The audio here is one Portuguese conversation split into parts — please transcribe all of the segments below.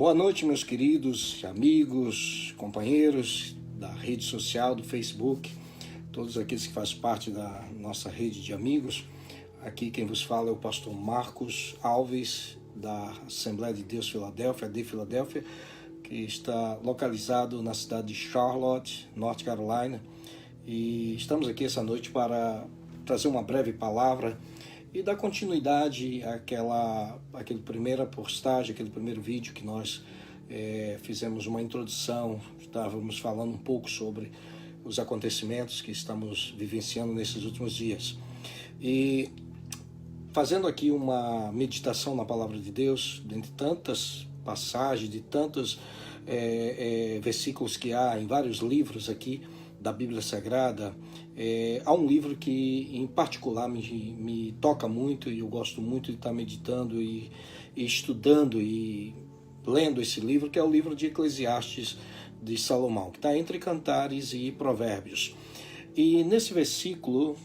Boa noite, meus queridos amigos, companheiros da rede social, do Facebook, todos aqueles que fazem parte da nossa rede de amigos. Aqui quem vos fala é o pastor Marcos Alves, da Assembleia de Deus Filadélfia, de Filadélfia, que está localizado na cidade de Charlotte, North Carolina. E estamos aqui essa noite para trazer uma breve palavra e dar continuidade àquela primeira postagem, aquele primeiro vídeo que nós fizemos uma introdução, estávamos falando um pouco sobre os acontecimentos que estamos vivenciando nesses últimos dias. E fazendo aqui uma meditação na Palavra de Deus, dentre tantas passagens, de tantos versículos que há em vários livros aqui da Bíblia Sagrada, há um livro que em particular me toca muito e eu gosto muito de estar meditando e estudando e lendo esse livro, que é o livro de Eclesiastes de Salomão, que está entre Cantares e Provérbios. E nesse versículo,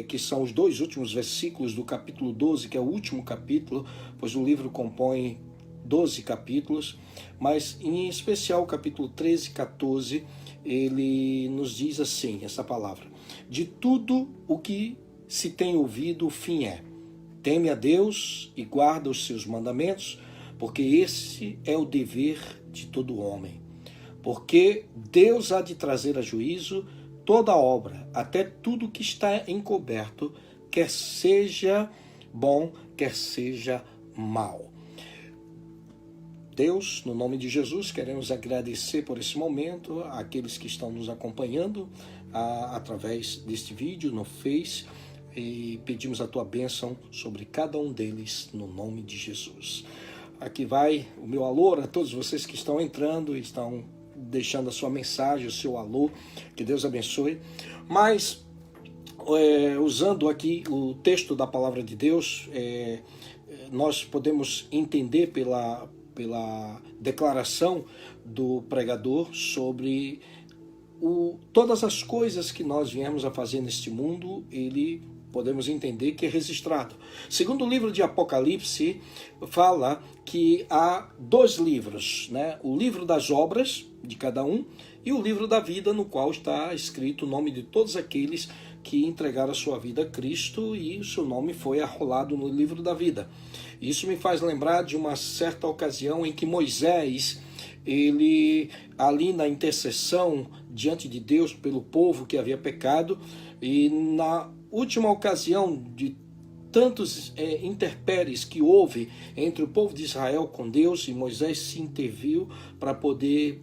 que são os dois últimos versículos do capítulo 12, que é o último capítulo, pois o livro compõe 12 capítulos, mas em especial o capítulo 13 e 14, ele nos diz assim, essa palavra: de tudo o que se tem ouvido, o fim é: teme a Deus e guarda os seus mandamentos, porque esse é o dever de todo homem. Porque Deus há de trazer a juízo toda obra, até tudo que está encoberto, quer seja bom, quer seja mal. Deus, no nome de Jesus, queremos agradecer por esse momento àqueles que estão nos acompanhando através deste vídeo no Face, e pedimos a tua bênção sobre cada um deles, no nome de Jesus. Aqui vai o meu alô a todos vocês que estão entrando e estão deixando a sua mensagem, o seu alô, que Deus abençoe. Mas, usando aqui o texto da Palavra de Deus, nós podemos entender pela declaração do pregador sobre todas as coisas que nós viemos a fazer neste mundo, ele podemos entender que é registrado. Segundo o livro de Apocalipse, fala que há dois livros, né? O livro das obras de cada um e o livro da vida, no qual está escrito o nome de todos aqueles que entregaram a sua vida a Cristo e o seu nome foi arrolado no livro da vida. Isso me faz lembrar de uma certa ocasião em que Moisés, ele ali na intercessão diante de Deus pelo povo que havia pecado, e na última ocasião de tantos interpéries que houve entre o povo de Israel com Deus, e Moisés se interviu para poder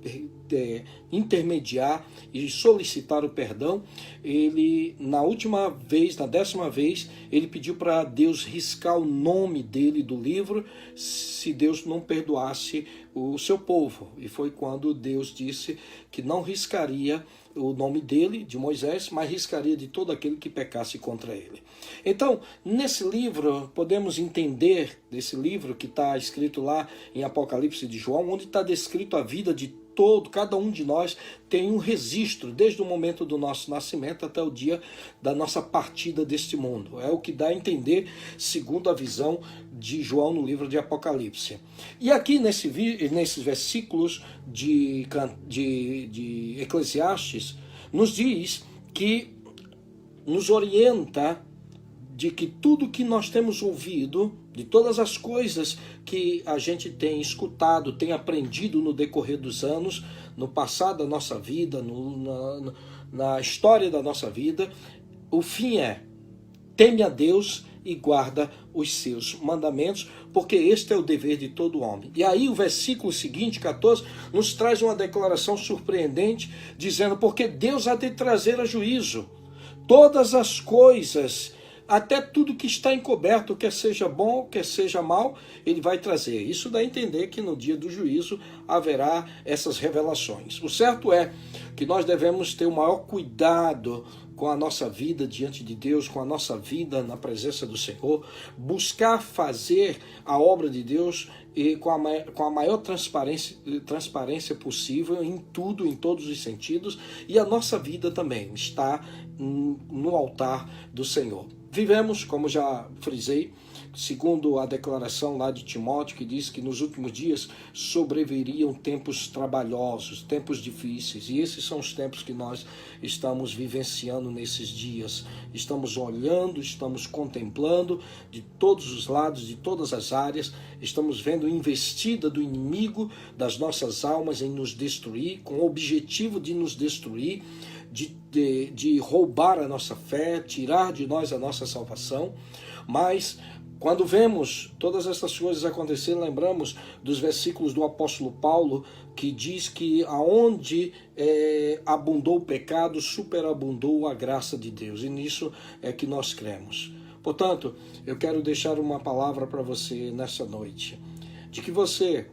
intermediar e solicitar o perdão. Ele, na última vez, na 10ª vez, ele pediu para Deus riscar o nome dele do livro, se Deus não perdoasse o seu povo. E foi quando Deus disse que não riscaria o nome dele, de Moisés, mas riscaria de todo aquele que pecasse contra ele. Então, nesse livro, podemos entender, desse livro que está escrito lá em Apocalipse de João, onde está descrito a vida de cada um de nós tem um registro, desde o momento do nosso nascimento até o dia da nossa partida deste mundo. É o que dá a entender, segundo a visão de João no livro de Apocalipse. E aqui nesses versículos de Eclesiastes, nos diz que, nos orienta de que tudo que nós temos ouvido, de todas as coisas que a gente tem escutado, tem aprendido no decorrer dos anos, no passado da nossa vida, na história da nossa vida, o fim é: teme a Deus e guarda os seus mandamentos, porque este é o dever de todo homem. E aí o versículo seguinte, 14, nos traz uma declaração surpreendente, dizendo: porque Deus há de trazer a juízo todas as coisas, até tudo que está encoberto, quer seja bom, quer seja mal, ele vai trazer. Isso dá a entender que no dia do juízo haverá essas revelações. O certo é que nós devemos ter o maior cuidado com a nossa vida diante de Deus, com a nossa vida na presença do Senhor, buscar fazer a obra de Deus e com a maior transparência possível em tudo, em todos os sentidos, e a nossa vida também está no altar do Senhor. Vivemos, como já frisei, segundo a declaração lá de Timóteo, que diz que nos últimos dias sobreviriam tempos trabalhosos, tempos difíceis, e esses são os tempos que nós estamos vivenciando nesses dias. Estamos olhando, estamos contemplando de todos os lados, de todas as áreas, estamos vendo a investida do inimigo das nossas almas em nos destruir, com o objetivo de nos destruir, de roubar a nossa fé, tirar de nós a nossa salvação. Mas quando vemos todas essas coisas acontecerem, lembramos dos versículos do apóstolo Paulo, que diz que aonde abundou o pecado, superabundou a graça de Deus, e nisso é que nós cremos. Portanto, eu quero deixar uma palavra para você nessa noite, de que você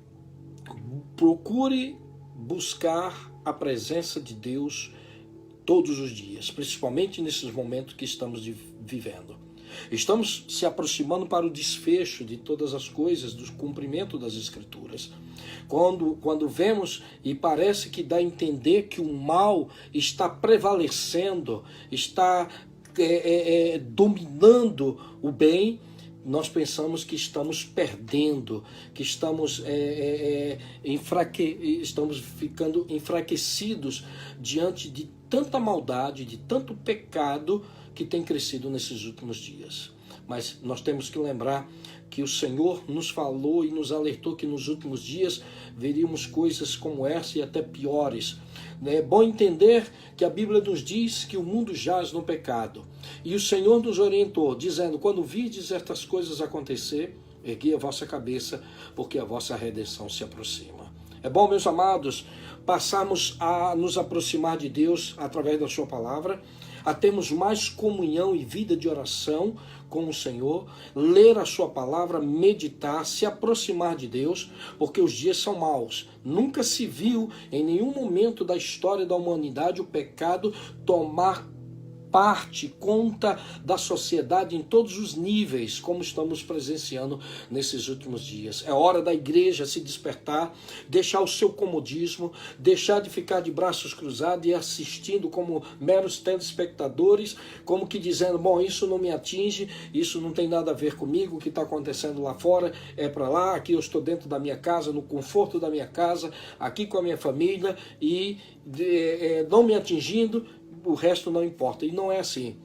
procure buscar a presença de Deus todos os dias, principalmente nesses momentos que estamos vivendo. Estamos se aproximando para o desfecho de todas as coisas, do cumprimento das Escrituras. Quando vemos e parece que dá a entender que o mal está prevalecendo, está dominando o bem, nós pensamos que estamos perdendo, que estamos ficando enfraquecidos diante de tanta maldade, de tanto pecado que tem crescido nesses últimos dias. Mas nós temos que lembrar que o Senhor nos falou e nos alertou que nos últimos dias veríamos coisas como essa e até piores. É bom entender que a Bíblia nos diz que o mundo jaz no pecado. E o Senhor nos orientou, dizendo, quando virdes estas coisas acontecer, ergui a vossa cabeça, porque a vossa redenção se aproxima. É bom, meus amados, passarmos a nos aproximar de Deus através da sua palavra, a termos mais comunhão e vida de oração com o Senhor, ler a sua palavra, meditar, se aproximar de Deus, porque os dias são maus. Nunca se viu em nenhum momento da história da humanidade o pecado tomar parte, conta da sociedade em todos os níveis, como estamos presenciando nesses últimos dias. É hora da igreja se despertar, deixar o seu comodismo, deixar de ficar de braços cruzados e assistindo como meros telespectadores, como que dizendo, bom, isso não me atinge, isso não tem nada a ver comigo, o que está acontecendo lá fora é para lá, aqui eu estou dentro da minha casa, no conforto da minha casa, aqui com a minha família e não me atingindo, o resto não importa. E não é assim.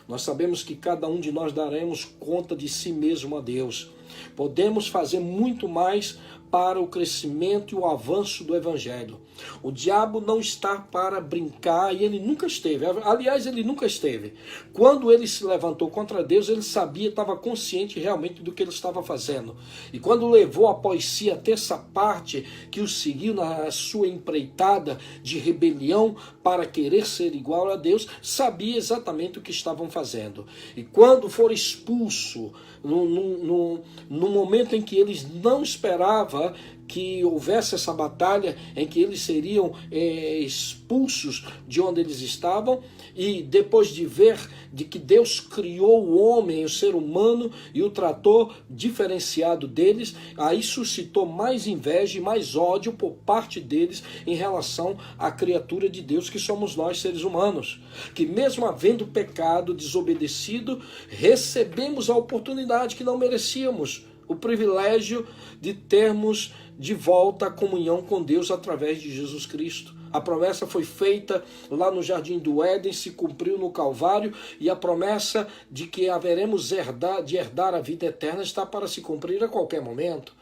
Nós sabemos que cada um de nós daremos conta de si mesmo a Deus. Podemos fazer muito mais para o crescimento e o avanço do Evangelho. O diabo não está para brincar e ele nunca esteve. Aliás, ele nunca esteve. Quando ele se levantou contra Deus, ele sabia, estava consciente realmente do que ele estava fazendo. E quando levou após si a terça parte que o seguiu na sua empreitada de rebelião para querer ser igual a Deus, sabia exatamente o que estavam fazendo. E quando for expulso, no momento em que eles não esperavam que houvesse essa batalha, em que eles seriam expulsos de onde eles estavam, e depois de ver de que Deus criou o homem, o ser humano, e o tratou diferenciado deles, aí suscitou mais inveja e mais ódio por parte deles em relação à criatura de Deus que somos nós, seres humanos, que mesmo havendo pecado, desobedecido, recebemos a oportunidade que não merecíamos, o privilégio de termos de volta a comunhão com Deus através de Jesus Cristo. A promessa foi feita lá no Jardim do Éden, se cumpriu no Calvário, e a promessa de que haveremos de herdar a vida eterna está para se cumprir a qualquer momento.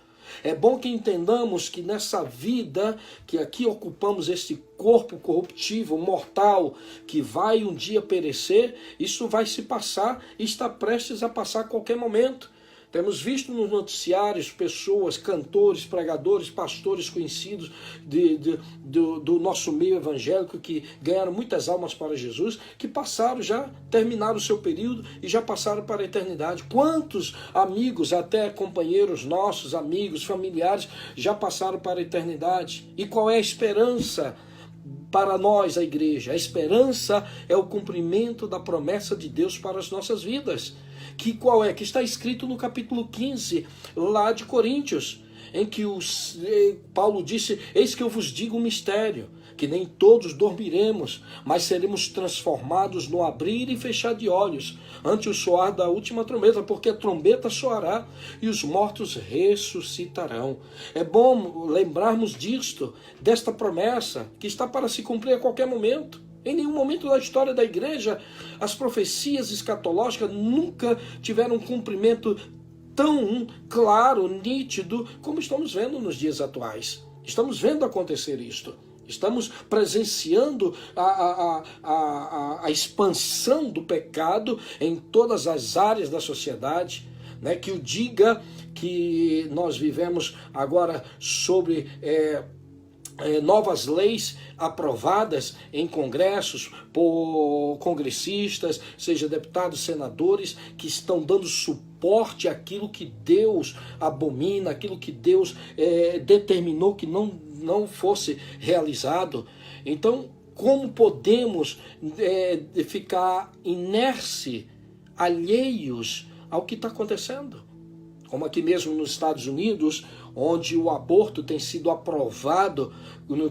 É bom que entendamos que nessa vida, que aqui ocupamos este corpo corruptível, mortal, que vai um dia perecer, isso vai se passar e está prestes a passar a qualquer momento. Temos visto nos noticiários pessoas, cantores, pregadores, pastores conhecidos do nosso meio evangélico que ganharam muitas almas para Jesus, que terminaram o seu período e já passaram para a eternidade. Quantos amigos, até companheiros nossos, amigos, familiares, já passaram para a eternidade? E qual é a esperança para nós, a igreja? A esperança é o cumprimento da promessa de Deus para as nossas vidas. Que qual é? Que está escrito no capítulo 15, lá de Coríntios, em que Paulo disse, eis que eu vos digo um mistério. que nem todos dormiremos, mas seremos transformados no abrir e fechar de olhos, ante o soar da última trombeta, porque a trombeta soará e os mortos ressuscitarão. É bom lembrarmos disto, desta promessa, que está para se cumprir a qualquer momento. Em nenhum momento da história da igreja, as profecias escatológicas nunca tiveram um cumprimento tão claro, nítido, como estamos vendo nos dias atuais. Estamos vendo acontecer isto. Estamos presenciando a expansão do pecado em todas as áreas da sociedade, né? Que o diga que nós vivemos agora sobre novas leis aprovadas em congressos por congressistas, seja deputados, senadores, que estão dando suporte àquilo que Deus abomina, aquilo que Deus determinou que não fosse realizado. Então, como podemos ficar inertes, alheios ao que está acontecendo? Como aqui mesmo nos Estados Unidos, onde o aborto tem sido aprovado,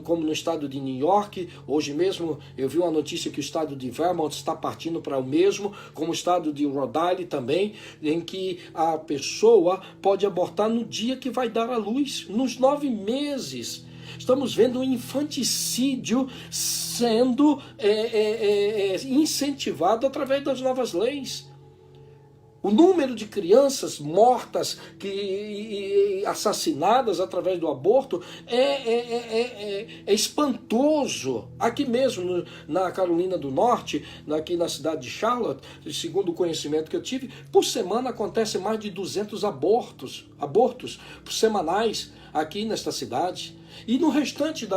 como no estado de New York. Hoje mesmo eu vi uma notícia que o estado de Vermont está partindo para o mesmo, como o estado de Rhode Island também, em que a pessoa pode abortar no dia que vai dar à luz, nos 9 meses. Estamos vendo o infanticídio sendo incentivado através das novas leis. O número de crianças mortas, assassinadas através do aborto é espantoso. Aqui mesmo, na Carolina do Norte, aqui na cidade de Charlotte, segundo o conhecimento que eu tive, por semana acontece mais de 200 abortos semanais aqui nesta cidade. E no restante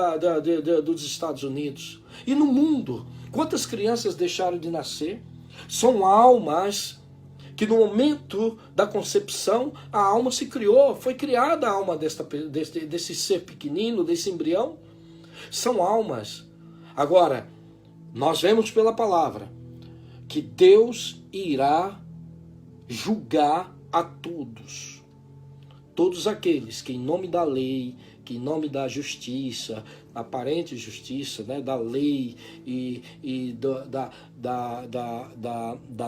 dos Estados Unidos. E no mundo, quantas crianças deixaram de nascer? São almas que no momento da concepção, a alma se criou, foi criada a alma desse ser pequenino, desse embrião. São almas. Agora, nós vemos pela palavra que Deus irá julgar a todos. Todos aqueles que em nome da lei, que em nome da justiça, aparente justiça, né, da lei e da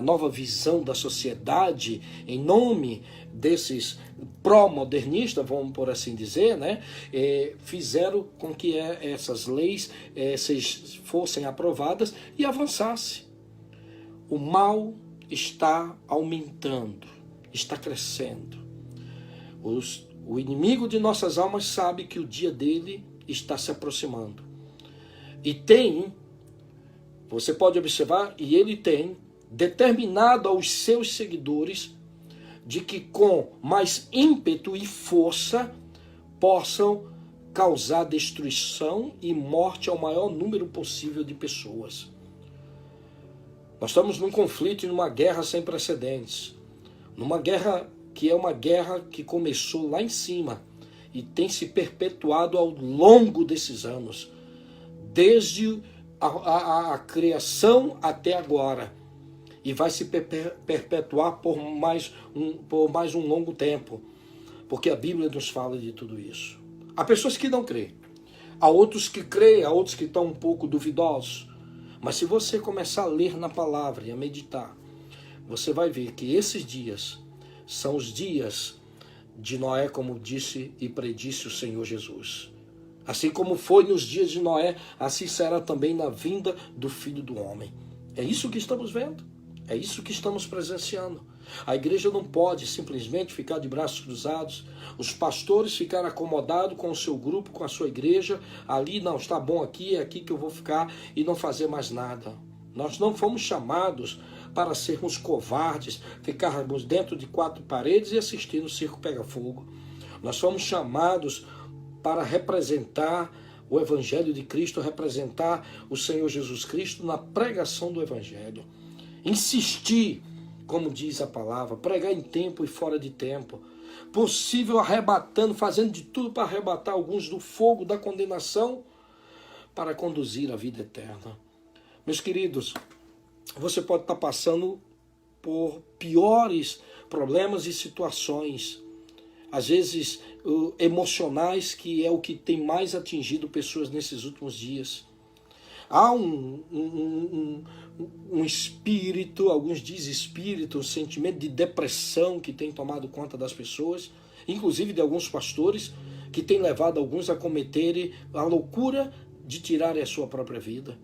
nova visão da sociedade, em nome desses pró-modernistas, vamos por assim dizer, né, fizeram com que essas leis fossem aprovadas e avançasse. O mal está aumentando, está crescendo. O inimigo de nossas almas sabe que o dia dele está se aproximando. E você pode observar, e ele tem determinado aos seus seguidores de que com mais ímpeto e força possam causar destruição e morte ao maior número possível de pessoas. Nós estamos num conflito e numa guerra sem precedentes. Numa guerra que é uma guerra que começou lá em cima e tem se perpetuado ao longo desses anos, desde a criação até agora, e vai se perpetuar por mais um longo tempo, porque a Bíblia nos fala de tudo isso. Há pessoas que não creem, há outros que creem, há outros que estão um pouco duvidosos, mas se você começar a ler na palavra e a meditar, você vai ver que esses dias são os dias de Noé, como disse e predisse o Senhor Jesus. Assim como foi nos dias de Noé, assim será também na vinda do Filho do Homem. É isso que estamos vendo, é isso que estamos presenciando. A igreja não pode simplesmente ficar de braços cruzados, os pastores ficarem acomodados com o seu grupo, com a sua igreja, ali não, está bom aqui, é aqui que eu vou ficar e não fazer mais nada. Nós não fomos chamados para sermos covardes, ficarmos dentro de 4 paredes e assistir o circo pega fogo. Nós fomos chamados para representar o Evangelho de Cristo, representar o Senhor Jesus Cristo na pregação do Evangelho. Insistir, como diz a palavra, pregar em tempo e fora de tempo. Possível arrebatando, fazendo de tudo para arrebatar alguns do fogo da condenação para conduzir a vida eterna. Meus queridos, você pode estar passando por piores problemas e situações. às vezes emocionais, que é o que tem mais atingido pessoas nesses últimos dias. Há um espírito, alguns dizem espírito, um sentimento de depressão que tem tomado conta das pessoas, inclusive de alguns pastores, que tem levado alguns a cometerem a loucura de tirarem a sua própria vida.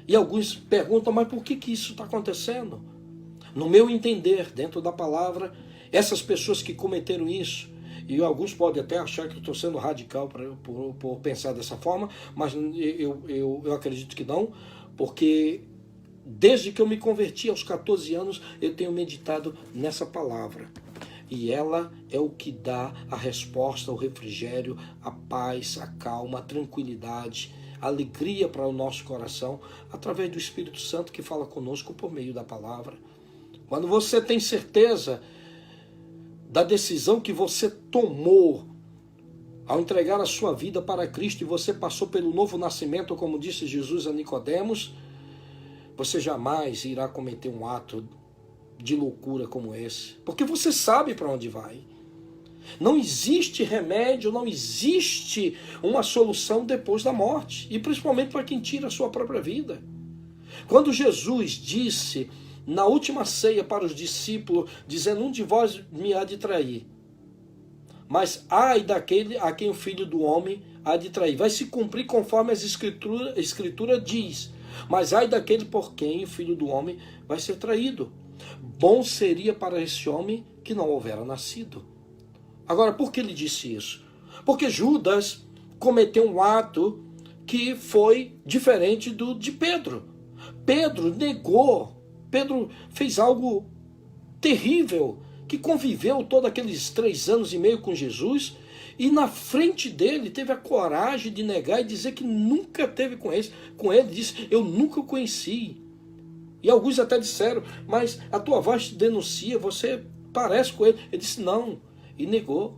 E alguns perguntam, mas por que isso está acontecendo? No meu entender, dentro da palavra, essas pessoas que cometeram isso, e alguns podem até achar que eu estou sendo radical por pensar dessa forma, mas eu acredito que não, porque desde que eu me converti aos 14 anos, eu tenho meditado nessa palavra. E ela é o que dá a resposta, o refrigério, a paz, a calma, a tranquilidade, a alegria para o nosso coração, através do Espírito Santo que fala conosco por meio da palavra. Quando você tem certeza da decisão que você tomou ao entregar a sua vida para Cristo e você passou pelo novo nascimento, como disse Jesus a Nicodemos, você jamais irá cometer um ato de loucura como esse, porque você sabe para onde vai. Não existe remédio, não existe uma solução depois da morte, e principalmente para quem tira a sua própria vida. Quando Jesus disse na última ceia para os discípulos, dizendo, um de vós me há de trair, mas ai daquele a quem o Filho do Homem há de trair. Vai se cumprir conforme a Escritura diz, mas ai daquele por quem o Filho do Homem vai ser traído. Bom seria para esse homem que não houvera nascido. Agora, por que ele disse isso? Porque Judas cometeu um ato que foi diferente do de Pedro. Pedro negou, Pedro fez algo terrível, que conviveu todos aqueles 3 anos e meio com Jesus, e na frente dele teve a coragem de negar e dizer que nunca teve com ele. Disse, eu nunca o conheci. E alguns até disseram, mas a tua voz te denuncia, você parece com ele. Ele disse, não, e negou.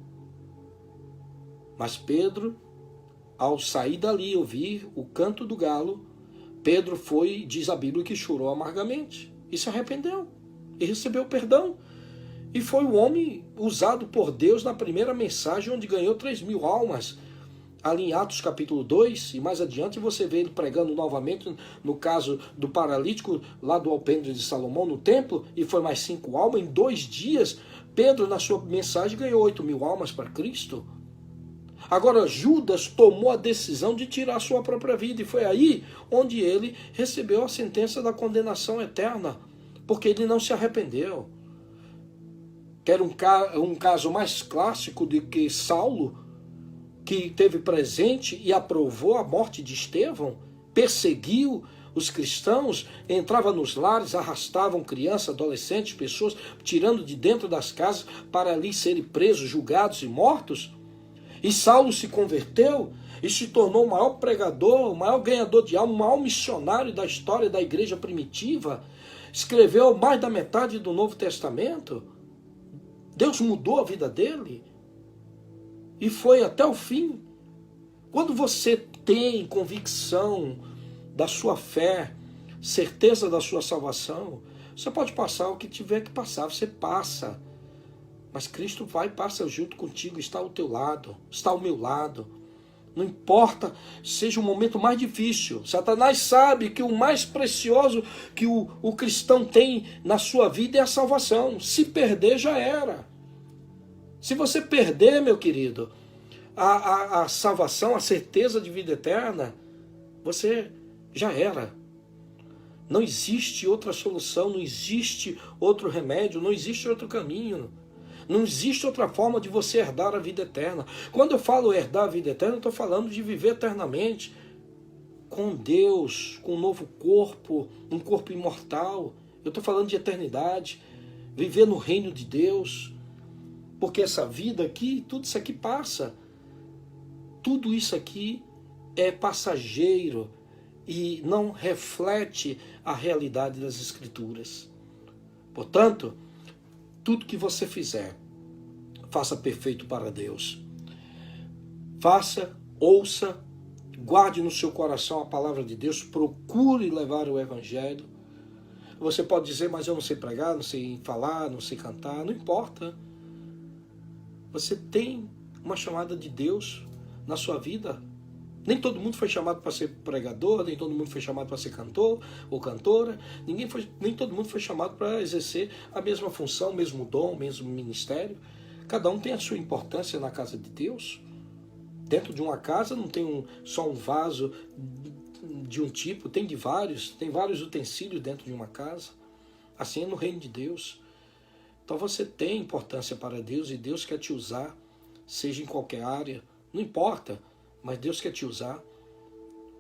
Mas Pedro, ao sair dali, ouvir o canto do galo, Pedro foi, diz a Bíblia, que chorou amargamente. E se arrependeu. E recebeu perdão. E foi o homem usado por Deus na primeira mensagem, onde ganhou 3.000 almas. Ali em Atos capítulo 2, e mais adiante você vê ele pregando novamente, no caso do paralítico, lá do alpendre de Salomão, no templo, e foi mais 5 almas. Em 2 dias, Pedro, na sua mensagem, ganhou 8.000 almas para Cristo. Agora, Judas tomou a decisão de tirar a sua própria vida, e foi aí onde ele recebeu a sentença da condenação eterna, porque ele não se arrependeu. Que era um caso mais clássico do que Saulo, que teve presente e aprovou a morte de Estevão, perseguiu os cristãos, entrava nos lares, arrastavam crianças, adolescentes, pessoas, tirando de dentro das casas para ali serem presos, julgados e mortos. E Saulo se converteu e se tornou o maior pregador, o maior ganhador de alma, o maior missionário da história da igreja primitiva. Escreveu mais da metade do Novo Testamento. Deus mudou a vida dele. E foi até o fim. Quando você tem convicção da sua fé, certeza da sua salvação, você pode passar o que tiver que passar, você passa. Mas Cristo vai e passa junto contigo, está ao teu lado, está ao meu lado. Não importa, seja o momento mais difícil. Satanás sabe que o mais precioso que o cristão tem na sua vida é a salvação. Se perder, já era. Se você perder, meu querido, a salvação, a certeza de vida eterna, você já era. Não existe outra solução, não existe outro remédio, não existe outro caminho. Não existe outra forma de você herdar a vida eterna. Quando eu falo herdar a vida eterna, eu estou falando de viver eternamente com Deus, com um novo corpo, um corpo imortal. Eu estou falando de eternidade, viver no reino de Deus. Porque essa vida aqui, tudo isso aqui passa. Tudo isso aqui é passageiro e não reflete a realidade das Escrituras. Portanto, tudo que você fizer, faça perfeito para Deus. Faça, ouça, guarde no seu coração a palavra de Deus, procure levar o Evangelho. Você pode dizer, mas eu não sei pregar, não sei falar, não sei cantar, não importa. Você tem uma chamada de Deus na sua vida. Nem todo mundo foi chamado para ser pregador, nem todo mundo foi chamado para ser cantor ou cantora, nem todo mundo foi chamado para exercer a mesma função, o mesmo dom, o mesmo ministério. Cada um tem a sua importância na casa de Deus. Dentro de uma casa não tem só um vaso de um tipo, tem vários utensílios dentro de uma casa. Assim é no reino de Deus. Então você tem importância para Deus e Deus quer te usar, seja em qualquer área, não importa. Mas Deus quer te usar.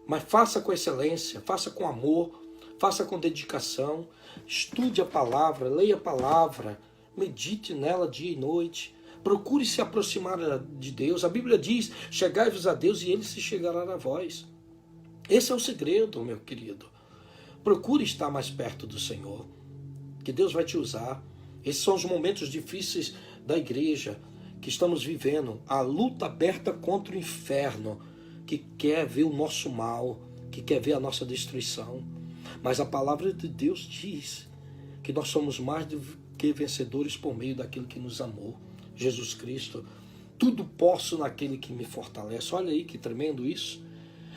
Mas faça com excelência, faça com amor, faça com dedicação. Estude a palavra, leia a palavra, medite nela dia e noite. Procure se aproximar de Deus. A Bíblia diz, chegai-vos a Deus e Ele se chegará a vós. Esse é o segredo, meu querido. Procure estar mais perto do Senhor, que Deus vai te usar. Esses são os momentos difíceis da igreja que estamos vivendo, a luta aberta contra o inferno, que quer ver o nosso mal, que quer ver a nossa destruição. Mas a palavra de Deus diz que nós somos mais do que vencedores por meio daquele que nos amou, Jesus Cristo. Tudo posso naquele que me fortalece. Olha aí que tremendo isso.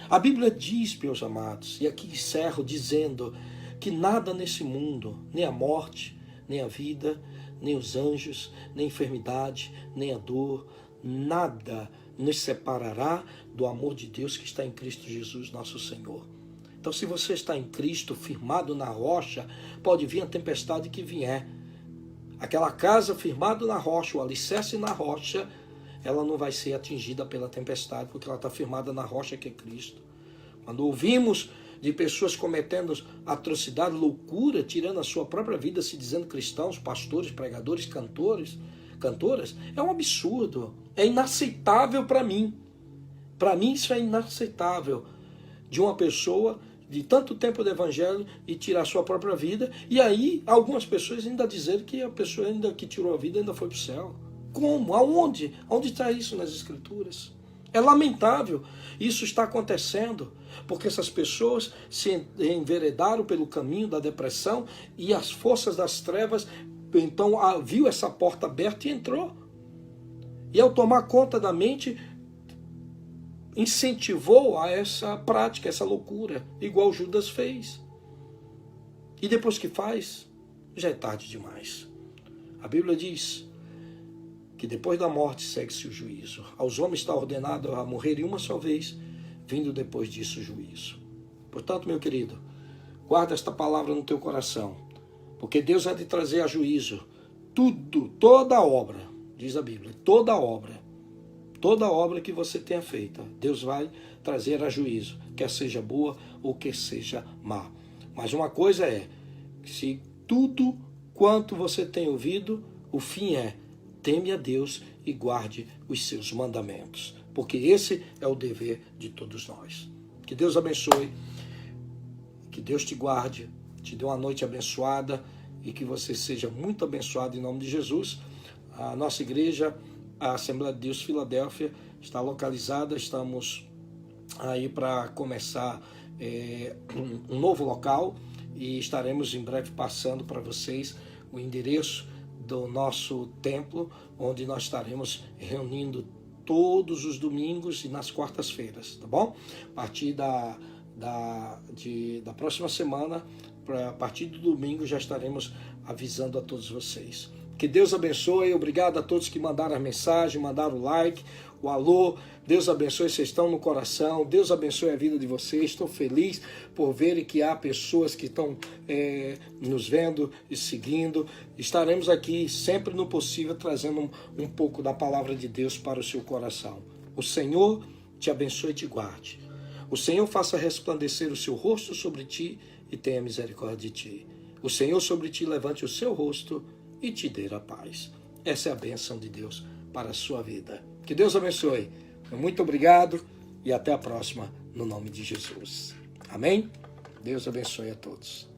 A Bíblia diz, meus amados, e aqui encerro dizendo que nada nesse mundo, nem a morte, nem a vida, nem os anjos, nem a enfermidade, nem a dor, nada nos separará do amor de Deus que está em Cristo Jesus, nosso Senhor. Então, se você está em Cristo, firmado na rocha, pode vir a tempestade que vier. Aquela casa firmada na rocha, o alicerce na rocha, ela não vai ser atingida pela tempestade, porque ela está firmada na rocha que é Cristo. Quando ouvimos de pessoas cometendo atrocidade, loucura, tirando a sua própria vida, se dizendo cristãos, pastores, pregadores, cantoras, é um absurdo, é inaceitável para mim. Para mim isso é inaceitável, de uma pessoa de tanto tempo do evangelho e tirar a sua própria vida, e aí algumas pessoas ainda dizerem que a pessoa ainda que tirou a vida ainda foi para o céu. Como? Aonde? Onde está isso nas Escrituras? É lamentável. Isso está acontecendo porque essas pessoas se enveredaram pelo caminho da depressão e as forças das trevas, então, viu essa porta aberta e entrou. E ao tomar conta da mente, incentivou a essa prática, essa loucura, igual Judas fez. E depois que faz, já é tarde demais. A Bíblia diz que depois da morte segue-se o juízo. Aos homens está ordenado a morrerem uma só vez, vindo depois disso o juízo. Portanto, meu querido, guarda esta palavra no teu coração, porque Deus há de trazer a juízo tudo, toda obra, diz a Bíblia, toda obra que você tenha feita, Deus vai trazer a juízo, quer seja boa ou quer seja má. Mas uma coisa é, se tudo quanto você tem ouvido, o fim é, teme a Deus e guarde os seus mandamentos, porque esse é o dever de todos nós. Que Deus abençoe, que Deus te guarde, te dê uma noite abençoada e que você seja muito abençoado em nome de Jesus. A nossa igreja, a Assembleia de Deus Filadélfia, está localizada, estamos aí para começar um novo local e estaremos em breve passando para vocês o endereço do nosso templo, onde nós estaremos reunindo todos os domingos e nas quartas-feiras, tá bom? A partir da próxima semana, a partir do domingo, já estaremos avisando a todos vocês. Que Deus abençoe, obrigado a todos que mandaram a mensagem, mandaram o like, o alô. Deus abençoe, vocês estão no coração. Deus abençoe a vida de vocês. Estou feliz por ver que há pessoas que estão nos vendo e seguindo. Estaremos aqui sempre no possível trazendo um pouco da palavra de Deus para o seu coração. O Senhor te abençoe e te guarde. O Senhor faça resplandecer o seu rosto sobre ti e tenha misericórdia de ti. O Senhor sobre ti levante o seu rosto e te dê a paz. Essa é a bênção de Deus para a sua vida. Que Deus abençoe. Muito obrigado e até a próxima, no nome de Jesus. Amém? Deus abençoe a todos.